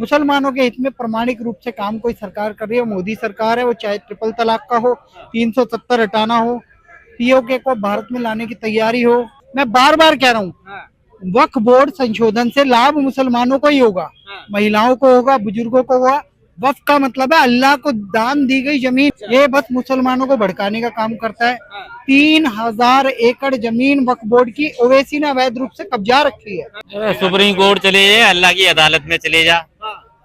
मुसलमानों के हित में प्रामाणिक रूप से काम कोई सरकार कर रही है, मोदी सरकार है। वो चाहे ट्रिपल तलाक का हो, 370 हटाना हो, पीओके को भारत में लाने की तैयारी हो। मैं बार बार कह रहा हूँ, वक्फ बोर्ड संशोधन से लाभ मुसलमानों को ही होगा, महिलाओं को होगा, बुजुर्गों को होगा। वक्फ का मतलब है अल्लाह को दान दी गई जमीन। ये बस मुसलमानों को भड़काने का काम करता है। 3000 एकड़ जमीन वक्फ बोर्ड की ओवैसी ने अवैध रूप से कब्जा रखी है। सुप्रीम कोर्ट चले जाए, अल्लाह की अदालत में चले जा।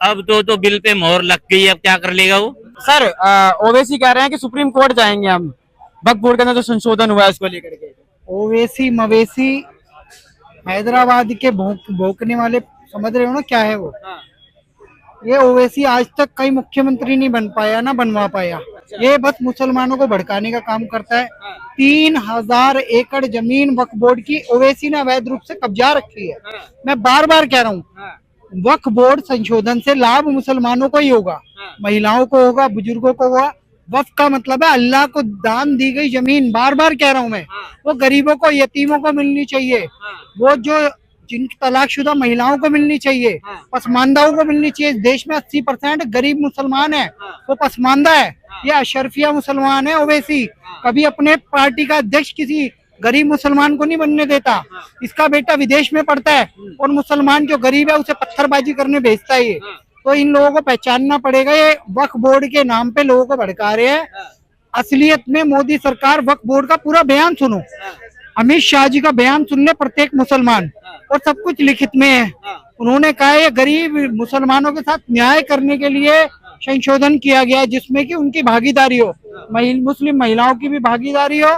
अब तो बिल पे मोहर लग गई, अब क्या कर लेगा वो। सर ओवैसी कह रहे हैं कि सुप्रीम कोर्ट जाएंगे हम, वक्फ बोर्ड के अंदर जो संशोधन हुआ है उसको लेकर के। ओवैसी मवेशी हैदराबाद के भौंकने वाले, समझ रहे हो ना क्या है वो। ये ओवैसी आज तक कई मुख्यमंत्री नहीं बन पाया, ना बनवा पाया। ये बस मुसलमानों को भड़काने का काम करता है। 3000 एकड़ जमीन वक्फ बोर्ड की ओवैसी ने अवैध रूप से कब्जा रखी है। मैं बार बार कह रहा हूँ, वक्फ बोर्ड संशोधन से लाभ मुसलमानों को ही होगा, महिलाओं को होगा, बुजुर्गों को होगा। वक्फ का मतलब है अल्लाह को दान दी गई जमीन। बार बार कह रहा हूँ मैं, वो गरीबों को, यतीमों को मिलनी चाहिए। वो जो जिनकी तलाकशुदा महिलाओं को मिलनी चाहिए, पसमानदाओं को मिलनी चाहिए। देश में 80% गरीब मुसलमान है, वो पसमानदा है। ये अशरफिया मुसलमान है ओवैसी। कभी अपने पार्टी का अध्यक्ष किसी गरीब मुसलमान को नहीं बनने देता। इसका बेटा विदेश में पढ़ता है और मुसलमान जो गरीब है उसे पत्थरबाजी करने भेजता है। ये तो इन लोगों को पहचानना पड़ेगा, ये वक्फ बोर्ड के नाम पे लोगों को भड़का रहे हैं। असलियत में मोदी सरकार, वक्फ बोर्ड का पूरा बयान सुनो, अमित शाह जी का बयान सुन ले प्रत्येक मुसलमान, और सब कुछ लिखित में है। उन्होंने कहा है गरीब मुसलमानों के साथ न्याय करने के लिए संशोधन किया गया है, जिसमें कि उनकी भागीदारी हो, मुस्लिम महिलाओं की भी भागीदारी हो,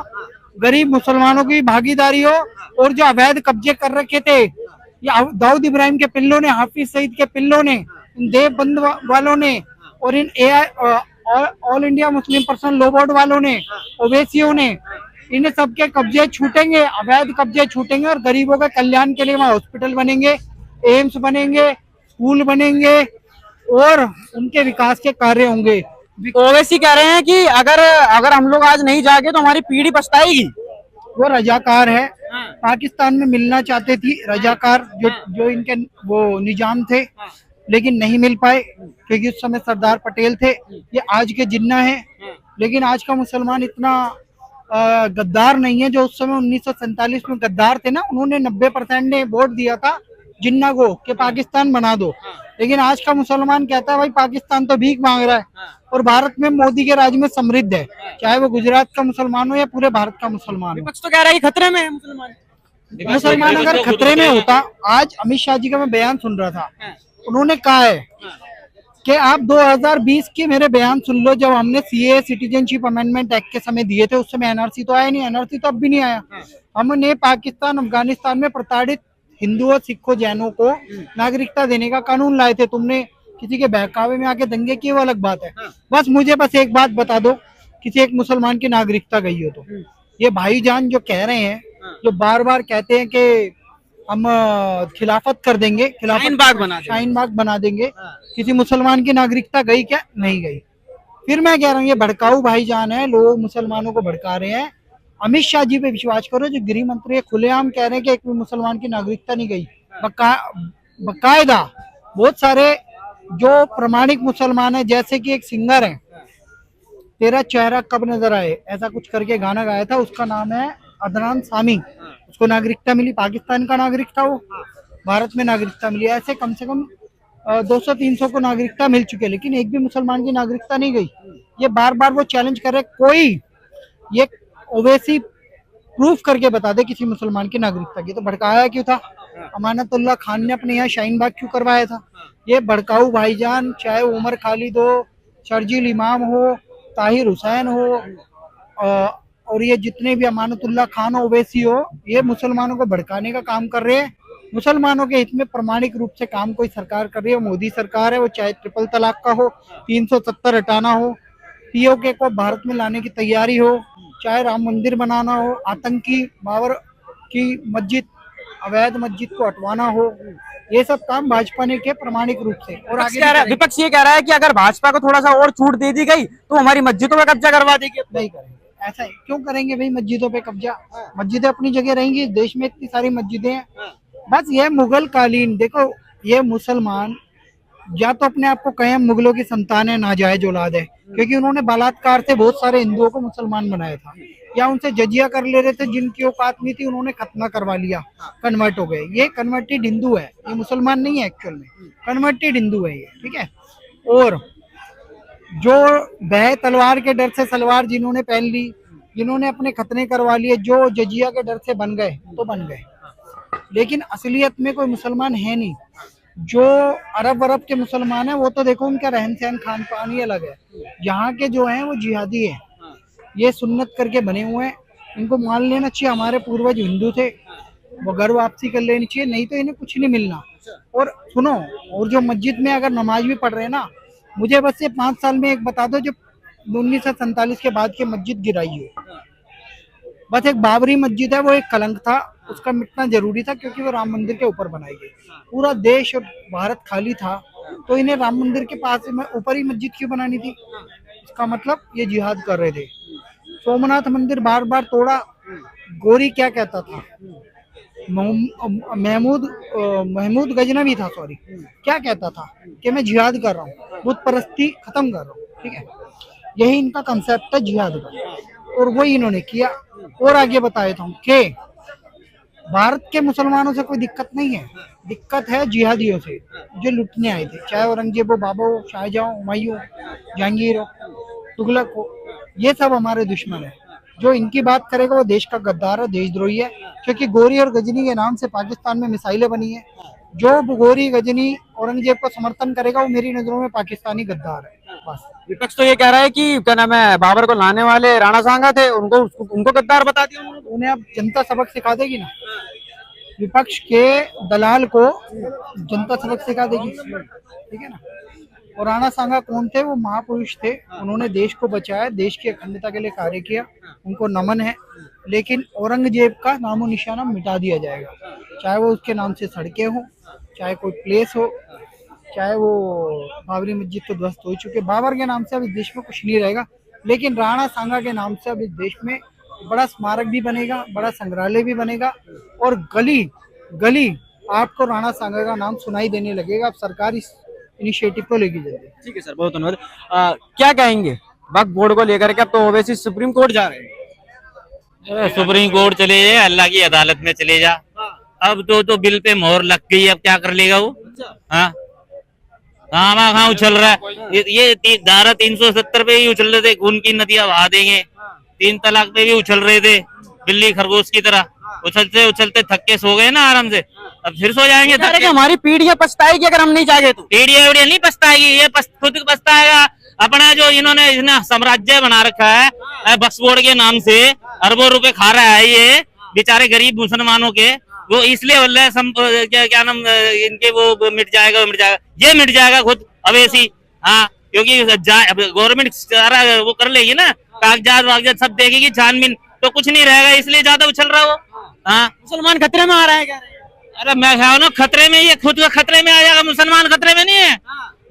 गरीब मुसलमानों की भागीदारी हो। और जो अवैध कब्जे कर रखे थे, ये दाऊद इब्राहिम के पिल्लों ने, हाफिज सईद के पिल्लों ने, इन देवबंद वालों ने, और in all India Muslim personal law board वालों ने, ओवैसियों ने, इन सबके कब्जे छूटेंगे, अवैध कब्जे छूटेंगे और गरीबों के कल्याण के लिए वहाँ हॉस्पिटल बनेंगे, एम्स बनेंगे, स्कूल बनेंगे और उनके विकास के कार्य होंगे। ओवैसी कह रहे हैं कि अगर हम लोग आज नहीं जागे तो हमारी पीढ़ी पछताएगी। वो रजाकार है, पाकिस्तान में मिलना चाहते थी रजाकार, जो इनके वो निजाम थे, लेकिन नहीं मिल पाए क्योंकि उस समय सरदार पटेल थे। ये आज के जिन्ना है, लेकिन आज का मुसलमान इतना गद्दार नहीं है जो उस समय 1947 में गद्दार थे ना। उन्होंने 90% ने वोट दिया था जिन्ना को कि पाकिस्तान बना दो, लेकिन आज का मुसलमान कहता है भाई पाकिस्तान तो भीख मांग रहा है और भारत में मोदी के राज में समृद्ध है, चाहे वो गुजरात का मुसलमान हो या पूरे भारत का मुसलमान हो। विपक्ष तो कह रहा है कि खतरे में है मुसलमान। मुसलमान अगर खतरे में होता, आज अमित शाह जी का मैं बयान सुन रहा था, उन्होंने कहा है कि आप 2020 के मेरे बयान सुन लो, जब हमने सीए सिटीजनशिप अमेंडमेंट एक्ट के समय दिए थे, उस समय एनआरसी तो आया नहीं, एनआरसी तो अब भी नहीं आया। हमने पाकिस्तान अफगानिस्तान में प्रताड़ित हिंदुओं, सिखों, जैनों को नागरिकता देने का कानून लाए थे। तुमने किसी के बहकावे में आके दंगे किए, वो अलग बात है। बस मुझे एक बात बता दो, किसी एक मुसलमान की नागरिकता गई हो तो। ये भाईजान जो कह रहे हैं, जो बार बार कहते हैं कि हम खिलाफत कर देंगे, शाहीन बाग बना देंगे, किसी मुसलमान की नागरिकता गई क्या? नहीं गई। फिर मैं कह रहा हूँ ये भड़काऊ भाईजान है, लोग मुसलमानों को भड़का रहे हैं। अमित शाह जी पे विश्वास करो, जो गृह मंत्री खुलेआम कह रहे हैं कि एक भी मुसलमान की नागरिकता नहीं गई। बकायदा बहुत सारे जो प्रमाणिक मुसलमान है, जैसे कि एक सिंगर है, तेरा चेहरा कब नजर आए, ऐसा कुछ करके गाना गाया था, उसका नाम है अदनान सामी। उसको नागरिकता मिली, पाकिस्तान का नागरिक था वो, भारत में नागरिकता मिली। ऐसे कम से कम 200-300 को नागरिकता मिल चुके, लेकिन एक भी मुसलमान की नागरिकता नहीं गई। ये बार बार वो चैलेंज कर रहे, कोई ये ओवैसी प्रूफ करके बता दे किसी मुसलमान की नागरिकता की। तो भड़काया क्यों था? अमानतुल्लाह खान ने अपने यहाँ शाहीन बाग क्यों करवाया था? ये भड़काऊ भाईजान, चाहे उमर खालिद हो, शर्जील इमाम हो, ताहिर हुसैन हो, और ये जितने भी अमानतुल्लाह खान ओवैसी हो, ये मुसलमानों को भड़काने का काम कर रहे हैं। मुसलमानों के हित में प्रामाणिक रूप से काम कोई सरकार कर रही है, मोदी सरकार है। वो चाहे ट्रिपल तलाक का हो, 370 हटाना हो, पीओके को भारत में लाने की तैयारी हो, चाहे राम मंदिर बनाना हो, आतंकी बाबर की मस्जिद, अवैध मस्जिद को हटवाना हो, ये सब काम भाजपा ने किए प्रामाणिक रूप से। और आगे विपक्ष ये कह रहा है कि अगर भाजपा को थोड़ा सा और छूट दे दी गई तो हमारी मस्जिदों पर कब्जा करवा देगी। नहीं करेंगे, ऐसा है क्यों करेंगे भाई मस्जिदों पे कब्जा? मस्जिदें अपनी जगह रहेंगी, देश में इतनी सारी मस्जिदें हैं। बस ये मुगल कालीन, देखो ये मुसलमान या तो अपने आप को कहें हम मुगलों की संतान है, नाजायज औलाद है, क्योंकि उन्होंने बलात्कार से बहुत सारे हिंदुओं को मुसलमान बनाया था, या उनसे जजिया कर ले रहे थे, जिनकी औकात नहीं थी उन्होंने खतना करवा लिया, कन्वर्ट हो गए। ये कन्वर्टेड हिंदू है, ये मुसलमान नहीं है एक्चुअल में, कन्वर्टेड हिंदू है ये, ठीक है। और जो भय तलवार के डर से सलवार जिन्होंने पहन ली, जिन्होंने अपने खतने करवा लिए, जो जजिया के डर से बन गए तो बन गए, लेकिन असलियत में कोई मुसलमान है नहीं। जो अरब के मुसलमान है वो तो देखो उनका रहन सहन खान पान ही अलग है। यहाँ के जो हैं वो जिहादी है, ये सुन्नत करके बने हुए हैं, इनको मान लेना चाहिए हमारे पूर्वज हिंदू थे, वो गर्व वापसी कर लेनी चाहिए, नहीं तो इन्हें कुछ नहीं मिलना। और सुनो, और जो मस्जिद में अगर नमाज भी पढ़ रहे हैं ना, मुझे बस ये 5 साल में एक बता दो जो 1947 के बाद की मस्जिद गिराई है। बस एक बाबरी मस्जिद है, वो एक कलंक था, उसका मिटना जरूरी था, क्योंकि वो राम मंदिर के ऊपर बनाई गई। पूरा देश और भारत खाली था, तो इन्हें राम मंदिर के पास ऊपर ही मस्जिद क्यों बनानी थी? इसका मतलब ये जिहाद कर रहे थे। सोमनाथ मंदिर बार बार तोड़ा। गोरी क्या कहता था? महमूद गजनवी था, सॉरी, क्या कहता था कि मैं जिहाद कर रहा हूँ, बुत परस्ती खत्म कर रहा हूँ, ठीक है। यही इनका कंसेप्ट है जिहाद का, और वही इन्होंने किया। और आगे बताया था कि भारत के मुसलमानों से कोई दिक्कत नहीं है, दिक्कत है जिहादियों से जो लुटने आए थे, चाहे औरंगजेब हो, बाबर हो, शाहजहां, हुमायूं, जहांगीर हो, तुगलक हो, ये सब हमारे दुश्मन है। जो इनकी बात करेगा वो देश का गद्दार है, देशद्रोही है, क्योंकि गोरी और गजनी के नाम से पाकिस्तान में मिसाइलें बनी है। जो गोरी गजनी औरंगजेब को समर्थन करेगा वो मेरी नजरों में पाकिस्तानी गद्दार है। बस विपक्ष तो ये कह रहा है कि क्या नाम है, बाबर को लाने वाले राणा सांगा थे, उनको गद्दार बता दिया उन्होंने। उन्हें अब जनता सबक सिखा देगी ना, विपक्ष के दलाल को जनता सबक सिखा देगी, ठीक है ना। और राणा सांगा कौन थे? वो महापुरुष थे, उन्होंने देश को बचाया, देश की अखंडता के लिए कार्य किया, उनको नमन है। लेकिन औरंगजेब का नामो निशाना मिटा दिया जाएगा, चाहे वो उसके नाम से सड़कें हो, चाहे कोई प्लेस हो, चाहे वो बाबरी मस्जिद तो ध्वस्त हो चुके। बाबर के नाम से अब इस देश में कुछ नहीं रहेगा, लेकिन राणा सांगा के नाम से अब इस देश में बड़ा स्मारक भी बनेगा, बड़ा संग्रहालय भी बनेगा, और गली गली आपको राणा सांगा का नाम सुनाई देने लगेगा। अब सरकार इस इनिशिएटिव को लेगी जल्दी। ठीक है सर, बहुत धन्यवाद। क्या कहेंगे वक्फ बोर्ड को लेकर के? अब तो ओवैसी सुप्रीम कोर्ट जा रहे हैं। सुप्रीम कोर्ट चले जाए, अल्लाह की अदालत में चले जा। अब तो बिल पे मोहर लग गई, अब क्या कर लेगा वो? हाँ, कहाँ उछल रहा है ये धारा 370 पे ही उछल रहे थे, खून की नदियां बहा देंगे। 3 तलाक पे भी उछल रहे थे, बिल्ली खरगोश की तरह उछलते उछलते थक्के सो गए ना आराम से, अब फिर सो जाएंगे थक्के। हमारी पीढ़ियां पछताएगी अगर हम नहीं चाहे तो। पीढ़ियां नहीं पछताएगी, ये खुद पछताएगा। अपना जो इन्होंने साम्राज्य बना रखा है बक्स बोर्ड के नाम से, अरबों रुपए खा रहा है ये बेचारे गरीब मुसलमानों के, वो इसलिए बोल रहे हैं क्या नाम इनके वो मिट जाएगा, ये मिट जाएगा खुद अवैसी। हाँ, क्योंकि गवर्नमेंट सारा वो कर लेगी ना, कागजात वागजात सब देखेगी, छानबीन, तो कुछ नहीं रहेगा, इसलिए ज्यादा उछल रहा हो। हाँ, मुसलमान खतरे में आ रहा है क्या? अरे मैं कहा ना खतरे में, ये खुद खतरे में आ जाएगा, मुसलमान खतरे में नहीं है।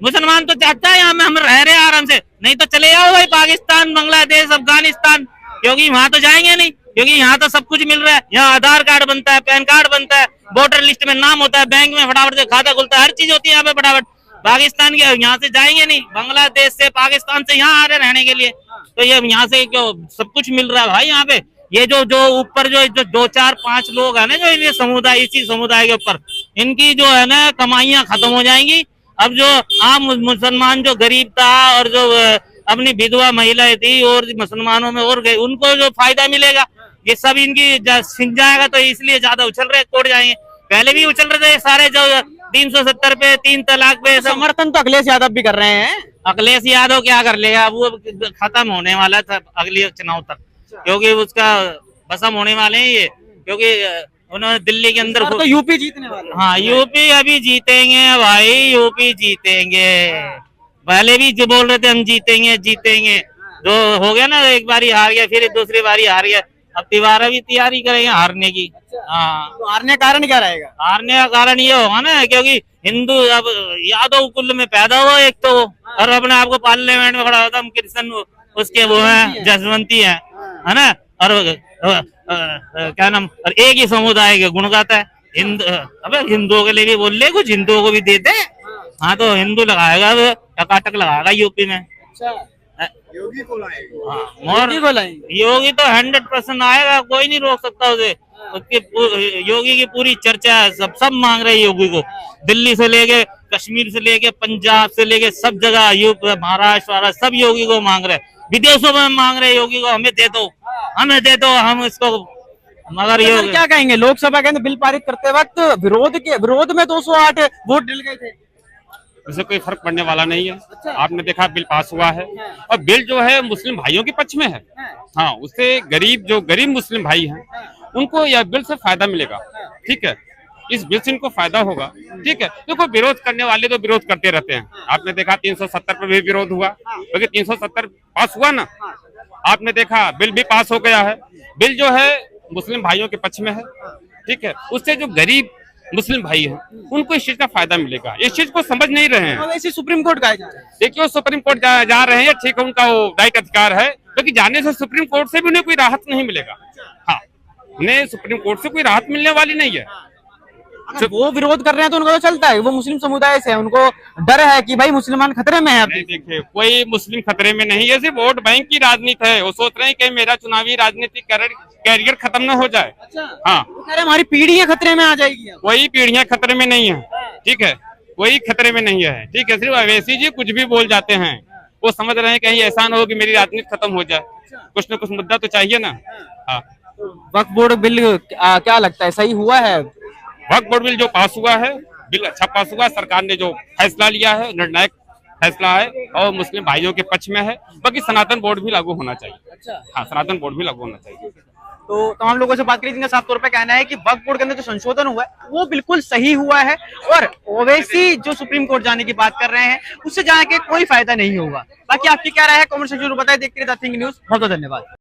मुसलमान तो चाहता है यहाँ में हम रह रहे हैं आराम से, नहीं तो चले जाओ भाई पाकिस्तान, बांग्लादेश, अफगानिस्तान, क्योंकि वहां तो जाएंगे नहीं, क्योंकि यहाँ तो सब कुछ मिल रहा है। यहाँ आधार कार्ड बनता है, पैन कार्ड बनता है, वोटर लिस्ट में नाम होता है, बैंक में फटाफट से खाता खुलता है, हर चीज होती है यहाँ पे फटाफट। पाकिस्तान के यहाँ से जाएंगे नहीं, बांग्लादेश से, पाकिस्तान से यहाँ आ रहे रहने के लिए, तो ये यहाँ से क्यों सब कुछ मिल रहा है भाई यहाँ पे। ये जो ऊपर जो 2, 4, 5 लोग है ना, जो इन्हें समुदाय, इसी समुदाय के ऊपर इनकी जो है ना कमाइयां खत्म हो जाएंगी। अब जो आम मुसलमान जो गरीब था और जो अपनी विधवा महिलाएं थी और मुसलमानों में और उनको जो फायदा मिलेगा, ये सब इनकी छिन जाएगा, तो इसलिए ज्यादा उछल रहे, तोड़ जाएंगे। पहले भी उछल रहे थे सारे, जो 370 पे, 3 तलाक पे, समर्थन तो अखिलेश यादव भी कर रहे हैं। अखिलेश यादव क्या कर लेगा, वो खत्म होने वाला था अगले चुनाव तक, क्योंकि उसका खत्म होने वाले हैं ये, क्योंकि उन्होंने दिल्ली के अंदर तो यूपी जीतने वाले। हाँ, यूपी अभी जीतेंगे भाई, यूपी जीतेंगे। पहले भी जो बोल रहे थे हम जीतेंगे, जो हो गया ना, एक बारी हार गया, फिर दूसरी बारी हार गया, अब दोबारा भी तैयारी करेंगे हारने की। हाँ, तो हारने का कारण क्या रहेगा? हारने का कारण ये होगा ना, क्योंकि हिंदू अब यादव कुल में पैदा हुआ एक तो, और अपने आप को पार्लियामेंट में खड़ा होता, हम कृष्ण उसके वो है जसवंती है ना, और क्या नाम, और एक ही समुदाय के गुण गाता है। हिंदुओं के लिए भी बोल ले, कुछ हिंदुओं को भी देते, हाँ तो हिंदू लगाएगा, टकाटक लगाएगा यूपी में। योगी को लाएंगे। हाँ, और योगी को लाएंगे। योगी तो 100% आएगा, कोई नहीं रोक सकता उसे। उसकी योगी की पूरी चर्चा है, सब मांग रहे हैं योगी को। दिल्ली से लेके कश्मीर से लेके पंजाब से लेके सब जगह, यूपी महाराष्ट्र सब योगी को मांग रहे हैं। विदेशों में मांग रहे हैं योगी को, हमें दे दो, हमें दे दो, हम इसको। मगर सर, योगी क्या कहेंगे, लोकसभा के अंदर बिल पारित करते वक्त विरोध में 208 वोट डल गए थे। उससे कोई फर्क पड़ने वाला नहीं है। आपने देखा बिल पास हुआ है, और बिल जो है मुस्लिम भाइयों के पक्ष में है। हाँ, उससे गरीब मुस्लिम भाई हैं, उनको यह बिल से फायदा मिलेगा। ठीक है, इस बिल से इनको फायदा होगा। ठीक है, देखो विरोध करने वाले तो विरोध करते रहते हैं। आपने देखा 370 पर भी विरोध हुआ, क्योंकि 370 पास हुआ ना। आपने देखा बिल भी पास हो गया है। बिल जो है मुस्लिम भाइयों के पक्ष में है। ठीक है, उससे जो गरीब मुस्लिम भाई हैं, उनको इस चीज का फायदा मिलेगा। इस चीज को समझ नहीं रहे हैं। वैसे सुप्रीम कोर्ट का देखिए, वो सुप्रीम कोर्ट जा रहे हैं, ठीक है, उनका वो राइट अधिकार है, क्योंकि जाने से सुप्रीम कोर्ट से भी उन्हें कोई राहत नहीं मिलेगा। हाँ, उन्हें सुप्रीम कोर्ट से कोई राहत मिलने वाली नहीं है। अगर वो विरोध कर रहे हैं तो उनको तो चलता है, वो मुस्लिम समुदाय से है, उनको डर है कि भाई मुसलमान खतरे में है। नहीं, देखिए, कोई मुस्लिम खतरे में नहीं है, सिर्फ वोट बैंक की राजनीति है। वो सोच रहे हैं कि मेरा चुनावी राजनीतिक कैरियर खत्म न हो जाए। हाँ, कह रहे हमारी पीढ़ियां खतरे में आ जाएगी। कोई पीढ़ियां खतरे में नहीं है। ठीक है, कोई खतरे में नहीं है। ठीक है, सिर्फ अवैसी जी कुछ भी बोल जाते हैं। वो समझ रहे हैं कहीं ऐसा न हो कि मेरी राजनीति खत्म हो जाए। कुछ न कुछ मुद्दा तो चाहिए ना। हाँ, वक्फ बोर्ड बिल क्या लगता है, सही हुआ है? वक्फ बोर्ड बिल जो पास हुआ है, बिल अच्छा पास हुआ। सरकार ने जो फैसला लिया है, निर्णायक फैसला है, और मुस्लिम भाइयों के पक्ष में है। बाकी सनातन बोर्ड भी लागू होना चाहिए। हाँ, सनातन बोर्ड भी लागू होना चाहिए। तो तमाम लोगों से बात करी, जिनका साफ तौर पे कहना है कि वक्फ बोर्ड के अंदर जो संशोधन हुआ है वो बिल्कुल सही हुआ है, और ओवैसी जो सुप्रीम कोर्ट जाने की बात कर रहे हैं उससे जाके कोई फायदा नहीं होगा। बाकी आपकी क्या राय है, कमेंट सेक्शन में बताएं। देखते रहिए द थिंग न्यूज़। बहुत बहुत धन्यवाद।